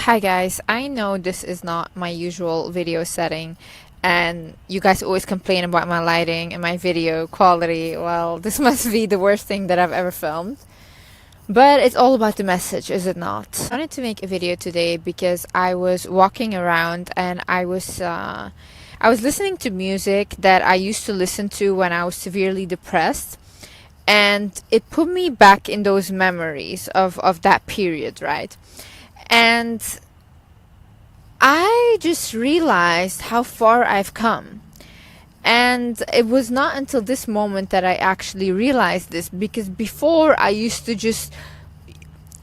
Hi guys, I know this is not my usual video setting and you guys always complain about my lighting and my video quality. Well, this must be the worst thing that I've ever filmed. But it's all about the message, is it not? I wanted to make a video today because I was walking around and I was listening to music that I used to listen to when I was severely depressed, and it put me back in those memories of that period, right? And I just realized how far I've come. And it was not until this moment that I actually realized this, because before I used to just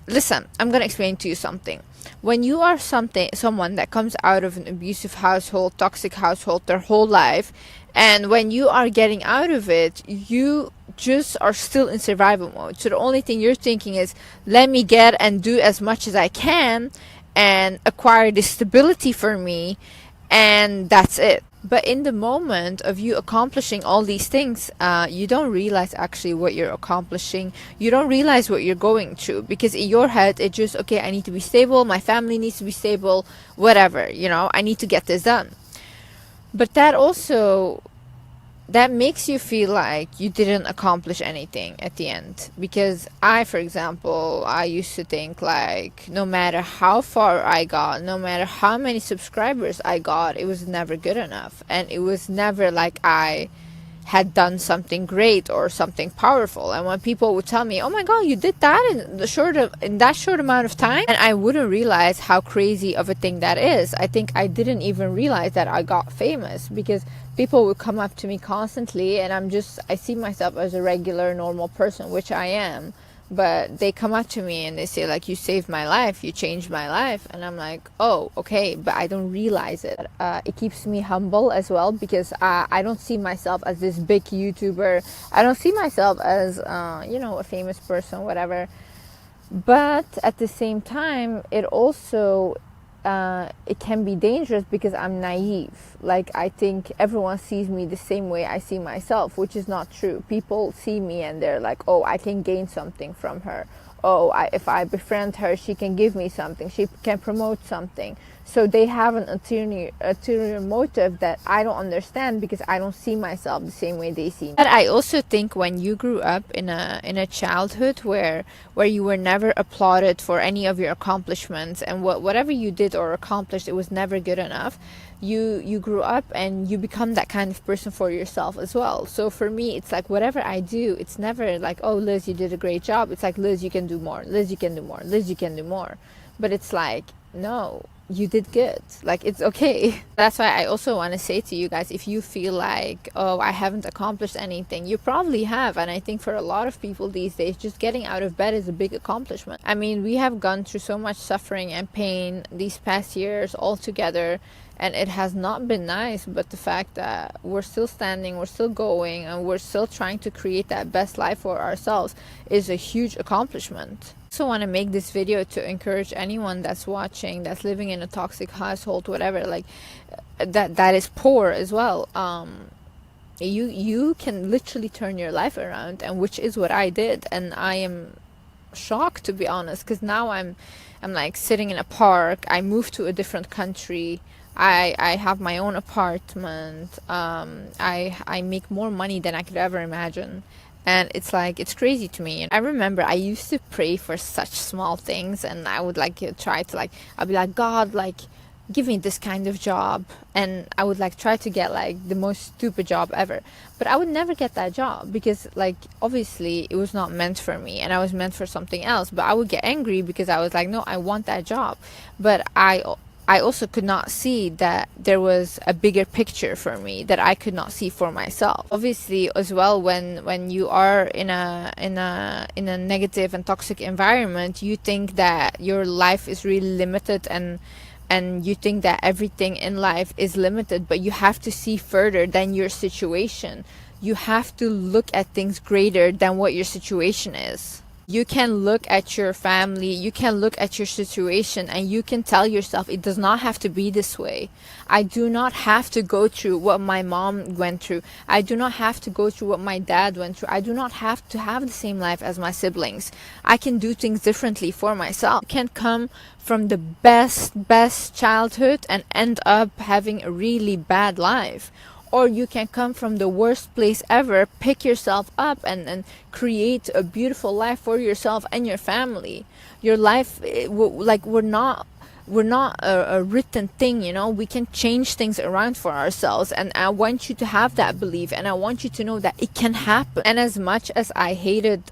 listen. I'm going to explain to you something. When you are someone that comes out of an abusive household, toxic household their whole life, and when you are getting out of it, you just are still in survival mode. So the only thing you're thinking is, let me get and do as much as I can and acquire this stability for me, and that's it. But in the moment of you accomplishing all these things, you don't realize actually what you're accomplishing. You don't realize what you're going through, because in your head it just, okay, I need to be stable, my family needs to be stable, whatever, I need to get this done. But that makes you feel like you didn't accomplish anything at the end. Because for example, I used to think like, no matter how far I got, no matter how many subscribers I got, it was never good enough. And it was never like I had done something great or something powerful. And when people would tell me, oh my god, you did that in that short amount of time, and I wouldn't realize how crazy of a thing that is. I think I didn't even realize that I got famous, because people would come up to me constantly, and I see myself as a regular normal person, which I am. But they come up to me and they say like, you saved my life, you changed my life. And I'm like, oh, okay, but I don't realize it. It keeps me humble as well, because I don't see myself as this big YouTuber. I don't see myself as, a famous person, whatever. But at the same time, it also, it can be dangerous, because I'm naive. Like, I think everyone sees me the same way I see myself, which is not true. People see me and they're like, oh, I can gain something from her. Oh, if I befriend her, she can give me something. She can promote something. So they have an ulterior motive that I don't understand, because I don't see myself the same way they see me. But I also think when you grew up in a childhood where you were never applauded for any of your accomplishments, and whatever you did or accomplished, it was never good enough. You grew up and you become that kind of person for yourself as well. So for me, it's like whatever I do, it's never like, oh, Liz, you did a great job. It's like, Liz, you can do more. Liz, you can do more. Liz, you can do more. But it's like, no, you did good. Like, it's okay. That's why I also want to say to you guys, if you feel like, oh, I haven't accomplished anything, you probably have. And I think for a lot of people these days, just getting out of bed is a big accomplishment. I mean, we have gone through so much suffering and pain these past years all together, and it has not been nice. But the fact that we're still standing, we're still going, and we're still trying to create that best life for ourselves is a huge accomplishment. I also want to make this video to encourage anyone that's watching, that's living in a toxic household, whatever, like that is poor as well. You can literally turn your life around, and which is what I did. And I am shocked, to be honest, because now I'm like sitting in a park. I moved to a different country. I have my own apartment. I make more money than I could ever imagine. And it's like, it's crazy to me. And I remember I used to pray for such small things, and I would like try to like, I'd be like, God, like, give me this kind of job. And I would like try to get like the most stupid job ever. But I would never get that job, because like, obviously it was not meant for me, and I was meant for something else. But I would get angry, because I was like, no, I want that job. But I also could not see that there was a bigger picture for me that I could not see for myself. Obviously, as well, when you are in a negative and toxic environment, you think that your life is really limited, and you think that everything in life is limited. But you have to see further than your situation. You have to look at things greater than what your situation is. You can look at your family, you can look at your situation, and you can tell yourself it does not have to be this way. I do not have to go through what my mom went through. I do not have to go through what my dad went through. I do not have to have the same life as my siblings. I can do things differently for myself. You can come from the best childhood and end up having a really bad life. Or you can come from the worst place ever, pick yourself up and create a beautiful life for yourself and your family. Your life, like we're not a written thing, you know. We can change things around for ourselves, and I want you to have that belief, and I want you to know that it can happen. And as much as I hated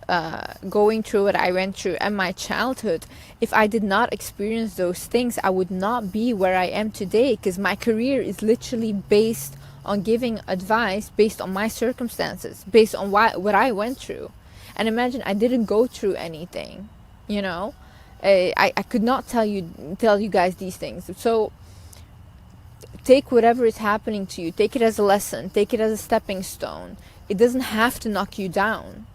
going through what I went through in my childhood, if I did not experience those things, I would not be where I am today, because my career is literally based on giving advice based on my circumstances, based on what I went through. And imagine I didn't go through anything, you know. I could not tell you guys these things. So take whatever is happening to you, take it as a lesson, take it as a stepping stone. It doesn't have to knock you down.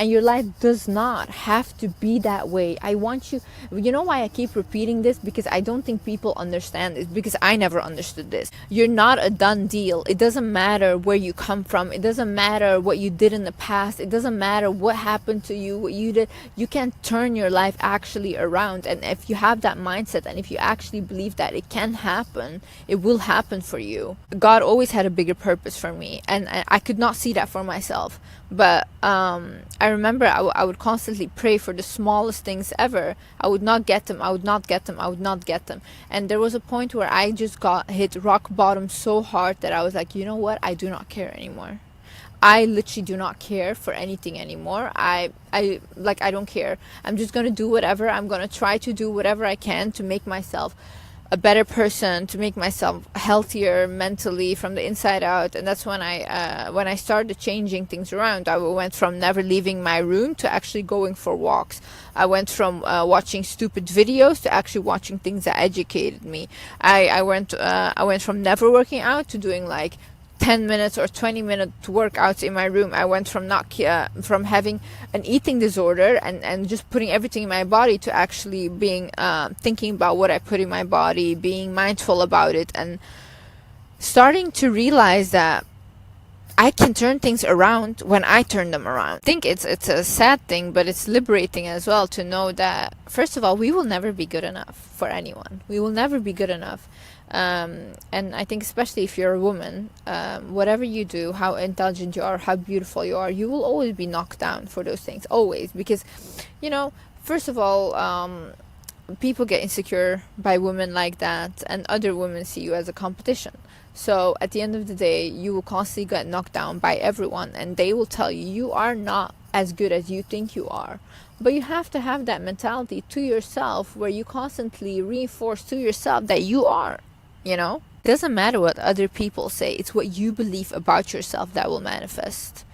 And your life does not have to be that way. I want you, you know why I keep repeating this? Because I don't think people understand this, because I never understood this. You're not a done deal. It doesn't matter where you come from. It doesn't matter what you did in the past. It doesn't matter what happened to you, what you did. You can turn your life actually around. And if you have that mindset, and if you actually believe that it can happen, it will happen for you. God always had a bigger purpose for me, and I could not see that for myself. But I remember I would constantly pray for the smallest things ever. I would not get them. I would not get them. I would not get them. And there was a point where I just got hit rock bottom so hard that I was like, you know what? I do not care anymore. I literally do not care for anything anymore. I don't care. I'm just going to do whatever. I'm going to try to do whatever I can to make myself a better person, to make myself healthier mentally from the inside out. And that's when I started changing things around. I went from never leaving my room to actually going for walks. I went from watching stupid videos to actually watching things that educated me. I went from never working out to doing like 10 minutes or 20-minute workouts in my room. I went from from having an eating disorder and just putting everything in my body to actually being thinking about what I put in my body, being mindful about it, and starting to realize that I can turn things around when I turn them around. I think it's a sad thing, but it's liberating as well to know that, first of all, we will never be good enough for anyone. We will never be good enough. And I think especially if you're a woman, whatever you do, how intelligent you are, how beautiful you are, you will always be knocked down for those things, always. Because, you know, first of all, people get insecure by women like that, and other women see you as a competition. So at the end of the day, you will constantly get knocked down by everyone, and they will tell you you are not as good as you think you are. But you have to have that mentality to yourself where you constantly reinforce to yourself that you are. You know, it doesn't matter what other people say. It's what you believe about yourself that will manifest.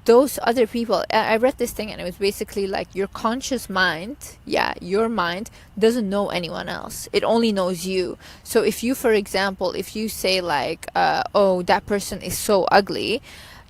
Those other people, I read this thing, and it was basically like your conscious mind, your mind doesn't know anyone else. It only knows you. So if you, for example, if you say like, oh, that person is so ugly,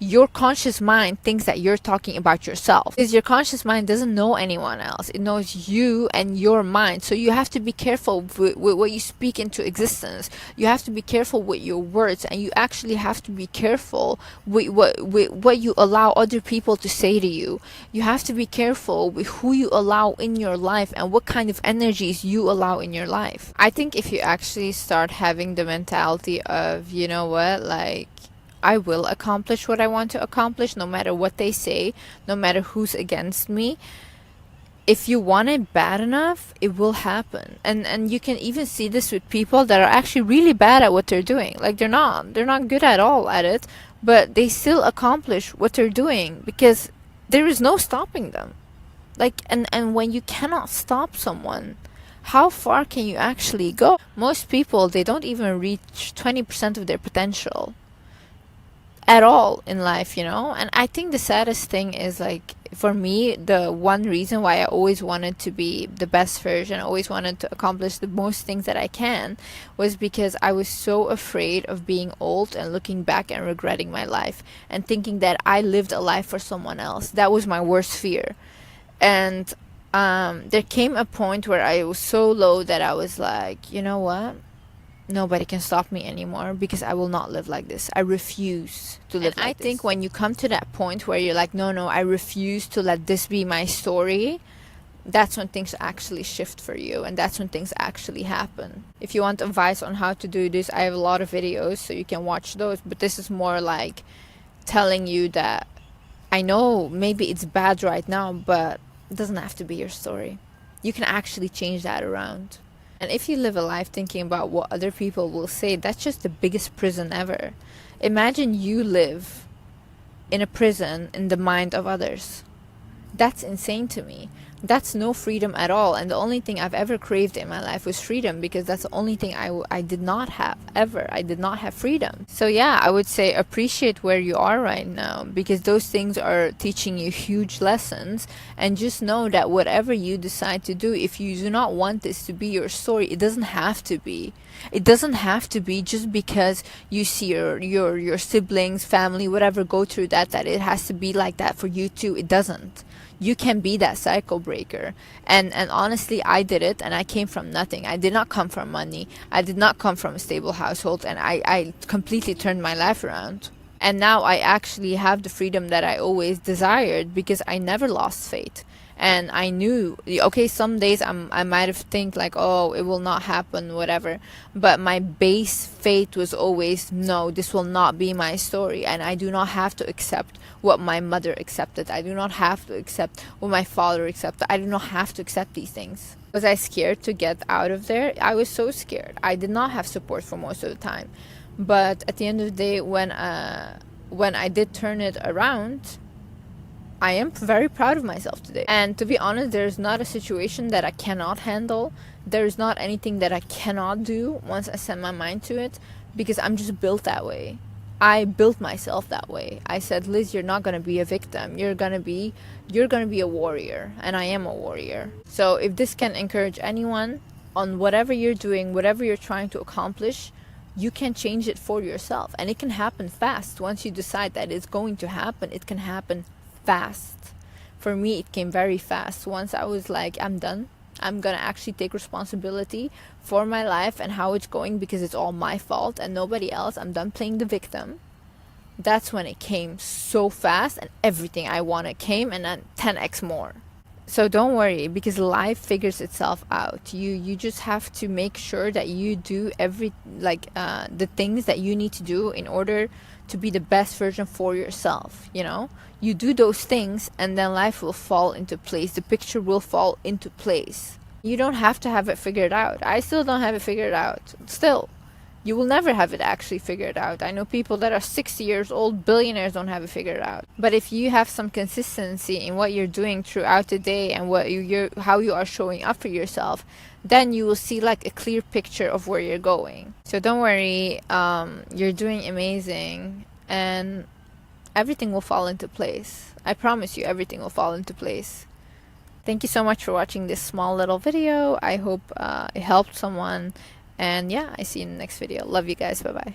your conscious mind thinks that you're talking about yourself, because your conscious mind doesn't know anyone else. It knows you and your mind. So you have to be careful with what you speak into existence. You have to be careful with your words, and you actually have to be careful with what you allow other people to say to you. You have to be careful with who you allow in your life and what kind of energies you allow in your life. I think if you actually start having the mentality of, you know what, like, I will accomplish what I want to accomplish, no matter what they say, no matter who's against me. If you want it bad enough, it will happen. And you can even see this with people that are actually really bad at what they're doing. Like they're not good at all at it, but they still accomplish what they're doing because there is no stopping them. Like and when you cannot stop someone, how far can you actually go? Most people, they don't even reach 20% of their potential at all in life, you know. And I think the saddest thing is, like, for me, the one reason why I always wanted to be the best version, always wanted to accomplish the most things that I can, was because I was so afraid of being old and looking back and regretting my life and thinking that I lived a life for someone else. That was my worst fear. And there came a point where I was so low that I was like, you know what? Nobody can stop me anymore, because I will not live like this. I refuse to live like this. I think when you come to that point where you're like, no, I refuse to let this be my story, that's when things actually shift for you, and that's when things actually happen. If you want advice on how to do this, I have a lot of videos, so you can watch those, but this is more like telling you that I know maybe it's bad right now, but it doesn't have to be your story. You can actually change that around. And if you live a life thinking about what other people will say, that's just the biggest prison ever. Imagine you live in a prison in the mind of others. That's insane to me. That's no freedom at all. And the only thing I've ever craved in my life was freedom, because that's the only thing I did not have ever. I did not have freedom. So yeah, I would say appreciate where you are right now, because those things are teaching you huge lessons. And just know that whatever you decide to do, if you do not want this to be your story, it doesn't have to be. It doesn't have to be just because you see your siblings, family, whatever go through that it has to be like that for you too. It doesn't. You can be that cycle breaker. And honestly, I did it, and I came from nothing. I did not come from money. I did not come from a stable household, and I completely turned my life around. And now I actually have the freedom that I always desired, because I never lost faith. And I knew, okay, some days I might have think like, oh, it will not happen, whatever. But my base faith was always, no, this will not be my story. And I do not have to accept what my mother accepted. I do not have to accept what my father accepted. I do not have to accept these things. Was I scared to get out of there? I was so scared. I did not have support for most of the time. But at the end of the day, when I did turn it around, I am very proud of myself today. And to be honest, there's not a situation that I cannot handle. There's not anything that I cannot do once I set my mind to it, because I'm just built that way. I built myself that way. I said, Liz, you're not going to be a victim. You're going to be a warrior. And I am a warrior. So if this can encourage anyone on whatever you're doing, whatever you're trying to accomplish, you can change it for yourself. And it can happen fast. Once you decide that it's going to happen, it can happen fast. For me, it came very fast. Once I was like, I'm done. I'm gonna actually take responsibility for my life and how it's going, because it's all my fault and nobody else. I'm done playing the victim. That's when it came so fast, and everything I wanted came, and then 10x more. So don't worry, because life figures itself out. You just have to make sure that you do the things that you need to do in order to be the best version for yourself. You do those things, and then life will fall into place. The picture will fall into place. You don't have to have it figured out. I still don't have it figured out. Still, you will never have it actually figured out. I know people that are 60 years old, billionaires, don't have it figured out. But if you have some consistency in what you're doing throughout the day, and how you are showing up for yourself, then you will see like a clear picture of where you're going. So don't worry, you're doing amazing, and everything will fall into place. I promise you, everything will fall into place. Thank you so much for watching this small little video. I hope it helped someone. And yeah, I see you in the next video. Love you guys. Bye-bye.